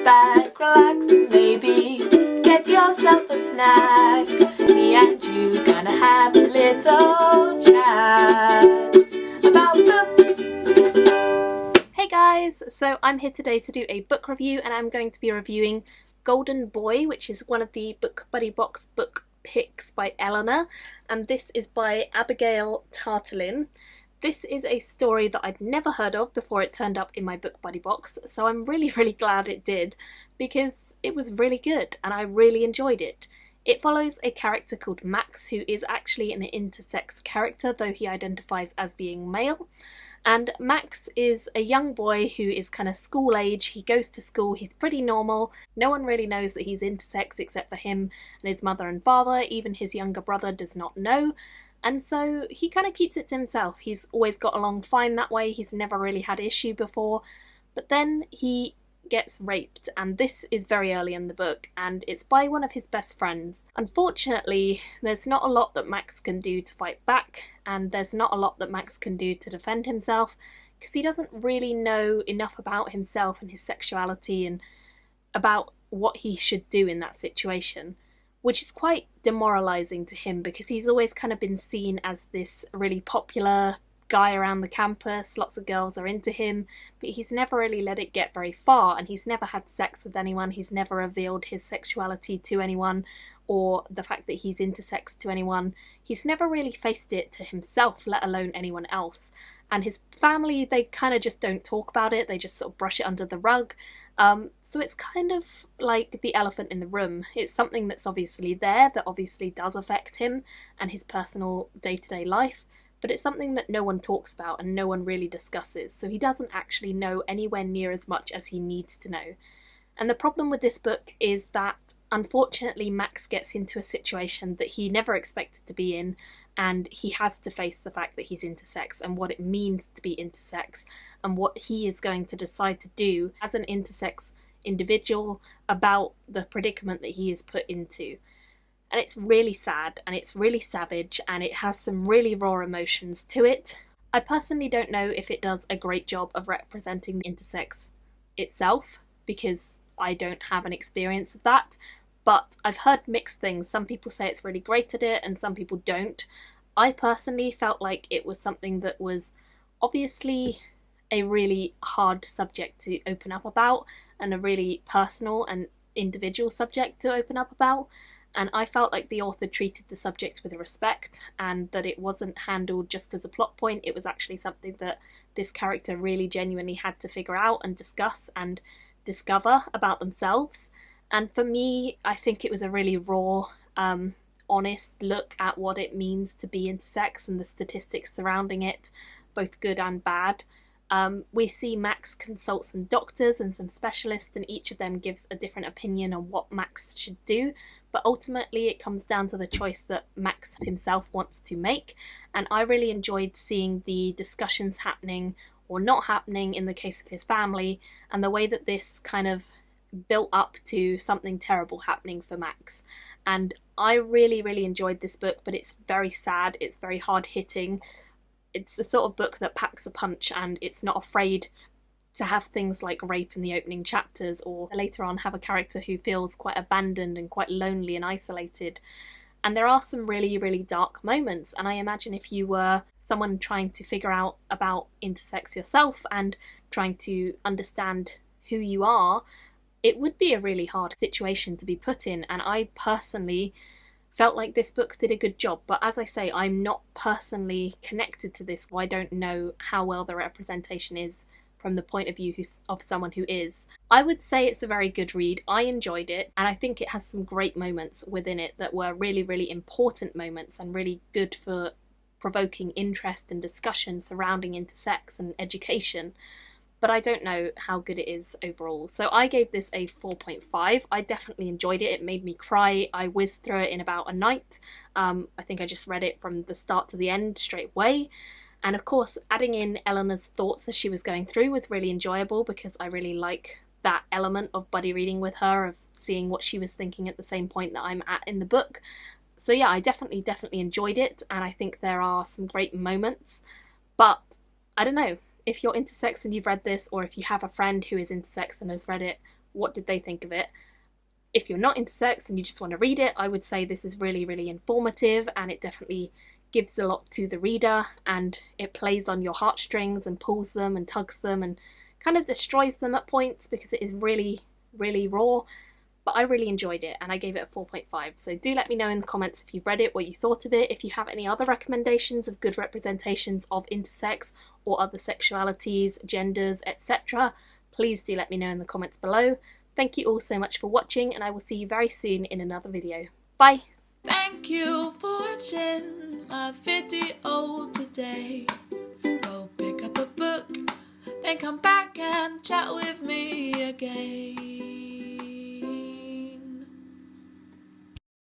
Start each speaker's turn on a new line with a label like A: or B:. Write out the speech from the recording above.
A: back, relax, and maybe get yourself a snack. Me and you gonna have a little chat about books. Hey guys, so I'm here today to do a book review, and I'm going to be reviewing Golden Boy, which is one of the Book Buddy Box book picks by Eleanor, and this is by Abigail Tartolin. This is a story that I'd never heard of before it turned up in my Book Buddy box, so I'm really glad it did, because it was really good and I really enjoyed it. It follows a character called Max, who is actually an intersex character, though he identifies as being male. And Max is a young boy who is kind of school age. He goes to school, he's pretty normal. No one really knows that he's intersex except for him and his mother and father. Even his younger brother does not know. And so he kind of keeps it to himself. He's always got along fine that way. He's never really had issue before. But then he gets raped, and this is very early in the book, and it's by one of his best friends. Unfortunately, there's not a lot that Max can do to fight back, and there's not a lot that Max can do to defend himself, because he doesn't really know enough about himself and his sexuality and about what he should do in that situation, which is quite demoralising to him because he's always kind of been seen as this really popular guy around the campus. Lots of girls are into him, but he's never really let it get very far, and he's never had sex with anyone. He's never revealed his sexuality to anyone or the fact that he's intersex to anyone. He's never really faced it to himself, let alone anyone else. And his family, they kind of just don't talk about it. They just sort of brush it under the rug. So it's kind of like the elephant in the room. It's something that's obviously there, that obviously does affect him and his personal day-to-day life, but it's something that no one talks about and no one really discusses, so he doesn't actually know anywhere near as much as he needs to know. And the problem with this book is that, unfortunately, Max gets into a situation that he never expected to be in, and he has to face the fact that he's intersex and what it means to be intersex and what he is going to decide to do as an intersex individual about the predicament that he is put into. And it's really sad and it's really savage and it has some really raw emotions to it. I personally don't know if it does a great job of representing intersex itself, because I don't have an experience of that, but I've heard mixed things. Some people say it's really great at it and some people don't. I personally felt like it was something that was obviously a really hard subject to open up about and a really personal and individual subject to open up about. And I felt like the author treated the subject with respect and that it wasn't handled just as a plot point. It was actually something that this character really genuinely had to figure out and discuss and discover about themselves. And for me, I think it was a really raw, honest look at what it means to be intersex and the statistics surrounding it, both good and bad. We see Max consult some doctors and some specialists, and each of them gives a different opinion on what Max should do, but ultimately it comes down to the choice that Max himself wants to make. And I really enjoyed seeing the discussions happening or not happening in the case of his family, and the way that this kind of built up to something terrible happening for Max. And I really enjoyed this book, but it's very sad, it's very hard-hitting. It's the sort of book that packs a punch, and it's not afraid to have things like rape in the opening chapters, or later on have a character who feels quite abandoned and quite lonely and isolated. And there are some really dark moments, and I imagine if you were someone trying to figure out about intersex yourself and trying to understand who you are, it would be a really hard situation to be put in. And I personally felt like this book did a good job, but as I say, I'm not personally connected to this. I don't know how well the representation is from the point of view of someone who is. I would say it's a very good read. I enjoyed it, and I think it has some great moments within it that were really important moments and really good for provoking interest and discussion surrounding intersex and education. But I don't know how good it is overall. So I gave this a 4.5. I definitely enjoyed it. It made me cry. I whizzed through it in about a night. I think I just read it from the start to the end straight away. And of course, adding in Eleanor's thoughts as she was going through was really enjoyable, because I really like that element of buddy reading with her, of seeing what she was thinking at the same point that I'm at in the book. So yeah, I definitely enjoyed it, and I think there are some great moments. But I don't know, if you're intersex and you've read this, or if you have a friend who is intersex and has read it, what did they think of it? If you're not intersex and you just want to read it, I would say this is really, really informative, and it definitely gives a lot to the reader, and it plays on your heartstrings and pulls them and tugs them and kind of destroys them at points because it is really, really raw. But I really enjoyed it and I gave it a 4.5. So do let me know in the comments if you've read it, what you thought of it. If you have any other recommendations of good representations of intersex or other sexualities, genders, etc., please do let me know in the comments below. Thank you all so much for watching, and I will see you very soon in another video. Bye!
B: Thank you for watching my video today. Go pick up a book, then come back and chat with me again.